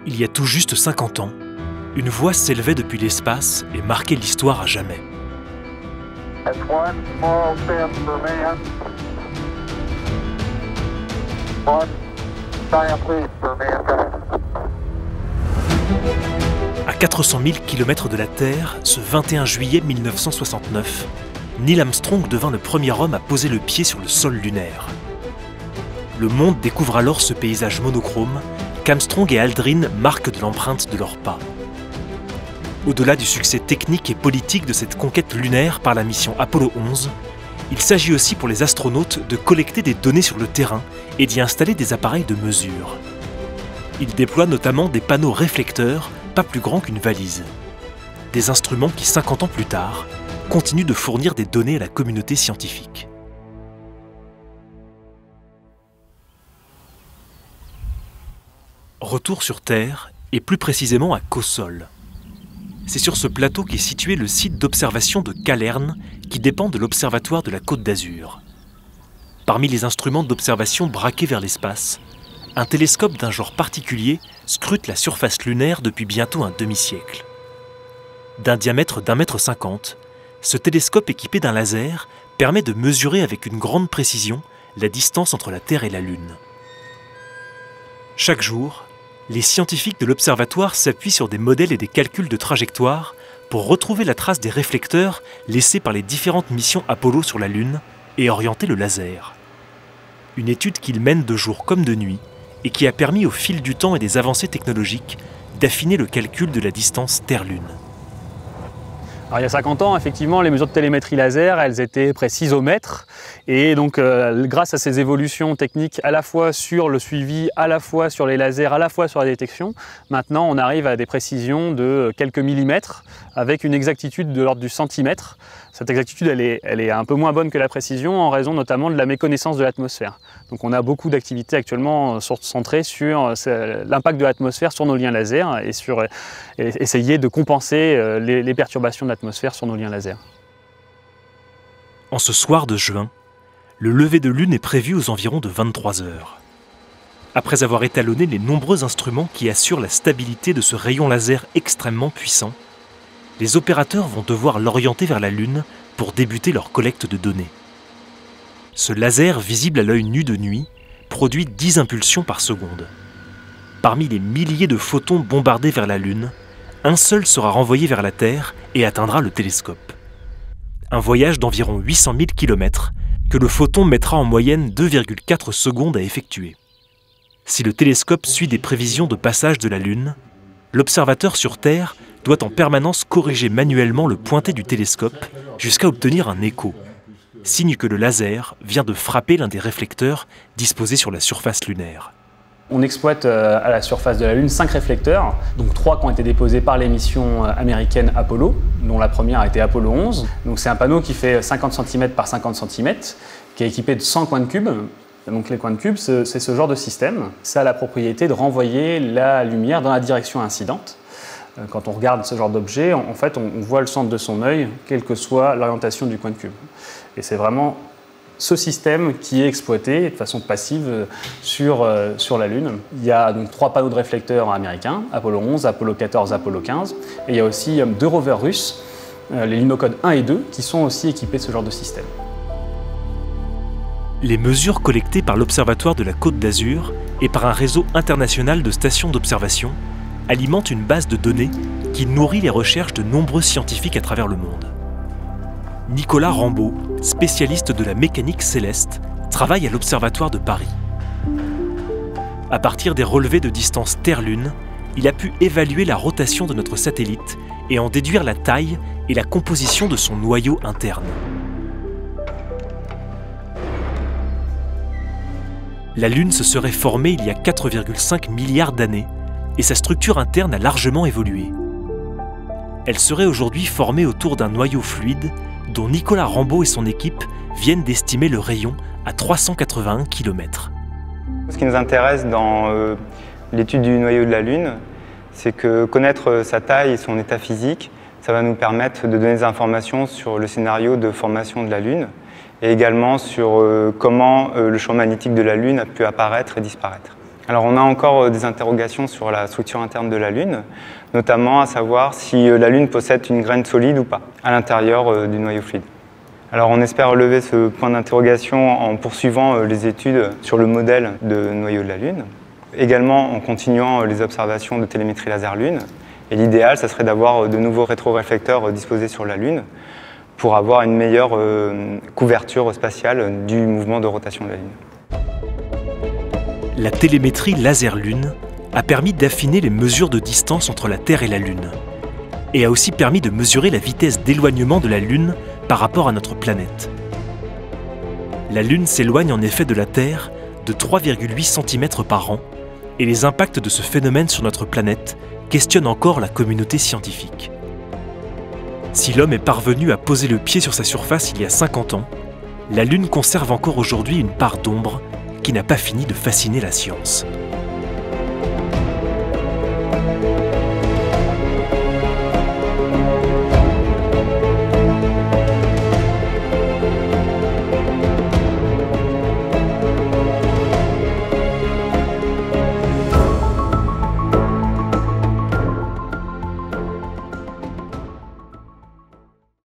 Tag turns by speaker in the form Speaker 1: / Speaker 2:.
Speaker 1: Il y a tout juste 50 ans, une voix s'élevait depuis l'espace et marquait l'histoire à jamais. À 400 000 km de la Terre, ce 21 juillet 1969, Neil Armstrong devint le premier homme à poser le pied sur le sol lunaire. Le monde découvre alors ce paysage monochrome qu'Armstrong et Aldrin marquent de l'empreinte de leurs pas. Au-delà du succès technique et politique de cette conquête lunaire par la mission Apollo 11, il s'agit aussi pour les astronautes de collecter des données sur le terrain et d'y installer des appareils de mesure. Ils déploient notamment des panneaux réflecteurs pas plus grands qu'une valise. Des instruments qui, 50 ans plus tard, continuent de fournir des données à la communauté scientifique. Retour sur Terre, et plus précisément à Cossol. C'est sur ce plateau qu'est situé le site d'observation de Calern, qui dépend de l'Observatoire de la Côte d'Azur. Parmi les instruments d'observation braqués vers l'espace, un télescope d'un genre particulier scrute la surface lunaire depuis bientôt un demi-siècle. D'un diamètre d'1,50 m, ce télescope équipé d'un laser permet de mesurer avec une grande précision la distance entre la Terre et la Lune. Chaque jour, les scientifiques de l'observatoire s'appuient sur des modèles et des calculs de trajectoire pour retrouver la trace des réflecteurs laissés par les différentes missions Apollo sur la Lune et orienter le laser. Une étude qu'ils mènent de jour comme de nuit et qui a permis au fil du temps et des avancées technologiques d'affiner le calcul de la distance Terre-Lune.
Speaker 2: Alors, il y a 50 ans, effectivement, les mesures de télémétrie laser, elles étaient précises au mètre. Et donc, grâce à ces évolutions techniques, à la fois sur le suivi, à la fois sur les lasers, à la fois sur la détection, maintenant, on arrive à des précisions de quelques millimètres avec une exactitude de l'ordre du centimètre. Cette exactitude, elle est un peu moins bonne que la précision en raison notamment de la méconnaissance de l'atmosphère. Donc, on a beaucoup d'activités actuellement centrées sur l'impact de l'atmosphère sur nos liens laser et sur essayer de compenser les perturbations de l'atmosphère sur nos liens laser.
Speaker 1: En ce soir de juin, le lever de lune est prévu aux environs de 23 heures. Après avoir étalonné les nombreux instruments qui assurent la stabilité de ce rayon laser extrêmement puissant, les opérateurs vont devoir l'orienter vers la Lune pour débuter leur collecte de données. Ce laser, visible à l'œil nu de nuit, produit 10 impulsions par seconde. Parmi les milliers de photons bombardés vers la Lune, un seul sera renvoyé vers la Terre et atteindra le télescope. Un voyage d'environ 800 000 km que le photon mettra en moyenne 2,4 secondes à effectuer. Si le télescope suit des prévisions de passage de la Lune, l'observateur sur Terre doit en permanence corriger manuellement le pointé du télescope jusqu'à obtenir un écho, signe que le laser vient de frapper l'un des réflecteurs disposés sur la surface lunaire.
Speaker 2: On exploite à la surface de la Lune 5 réflecteurs, donc 3 qui ont été déposés par les missions américaines Apollo, dont la première a été Apollo 11. Donc c'est un panneau qui fait 50 cm par 50 cm, qui est équipé de 100 coins de cube. Donc les coins de cube, c'est ce genre de système. Ça a la propriété de renvoyer la lumière dans la direction incidente. Quand on regarde ce genre d'objet, en fait, on voit le centre de son œil, quelle que soit l'orientation du coin de cube. Et c'est vraiment ce système qui est exploité de façon passive sur la Lune. Il y a donc 3 panneaux de réflecteurs américains, Apollo 11, Apollo 14, Apollo 15. Et il y a aussi 2 rovers russes, les Lunokhod 1 et 2, qui sont aussi équipés de ce genre de système.
Speaker 1: Les mesures collectées par l'Observatoire de la Côte d'Azur et par un réseau international de stations d'observation alimentent une base de données qui nourrit les recherches de nombreux scientifiques à travers le monde. Nicolas Rambaud, spécialiste de la mécanique céleste, travaille à l'Observatoire de Paris. À partir des relevés de distance Terre-Lune, il a pu évaluer la rotation de notre satellite et en déduire la taille et la composition de son noyau interne. La Lune se serait formée il y a 4,5 milliards d'années et sa structure interne a largement évolué. Elle serait aujourd'hui formée autour d'un noyau fluide dont Nicolas Rambaud et son équipe viennent d'estimer le rayon à 381 km.
Speaker 3: Ce qui nous intéresse dans l'étude du noyau de la Lune, c'est que connaître sa taille et son état physique, ça va nous permettre de donner des informations sur le scénario de formation de la Lune et également sur comment le champ magnétique de la Lune a pu apparaître et disparaître. Alors on a encore des interrogations sur la structure interne de la Lune, notamment à savoir si la Lune possède une graine solide ou pas à l'intérieur du noyau fluide. Alors on espère lever ce point d'interrogation en poursuivant les études sur le modèle de noyau de la Lune, également en continuant les observations de télémétrie laser Lune. Et l'idéal, ça serait d'avoir de nouveaux rétroréflecteurs disposés sur la Lune pour avoir une meilleure couverture spatiale du mouvement de rotation de la Lune.
Speaker 1: La télémétrie laser-Lune a permis d'affiner les mesures de distance entre la Terre et la Lune, et a aussi permis de mesurer la vitesse d'éloignement de la Lune par rapport à notre planète. La Lune s'éloigne en effet de la Terre de 3,8 cm par an, et les impacts de ce phénomène sur notre planète questionnent encore la communauté scientifique. Si l'homme est parvenu à poser le pied sur sa surface il y a 50 ans, la Lune conserve encore aujourd'hui une part d'ombre qui n'a pas fini de fasciner la science.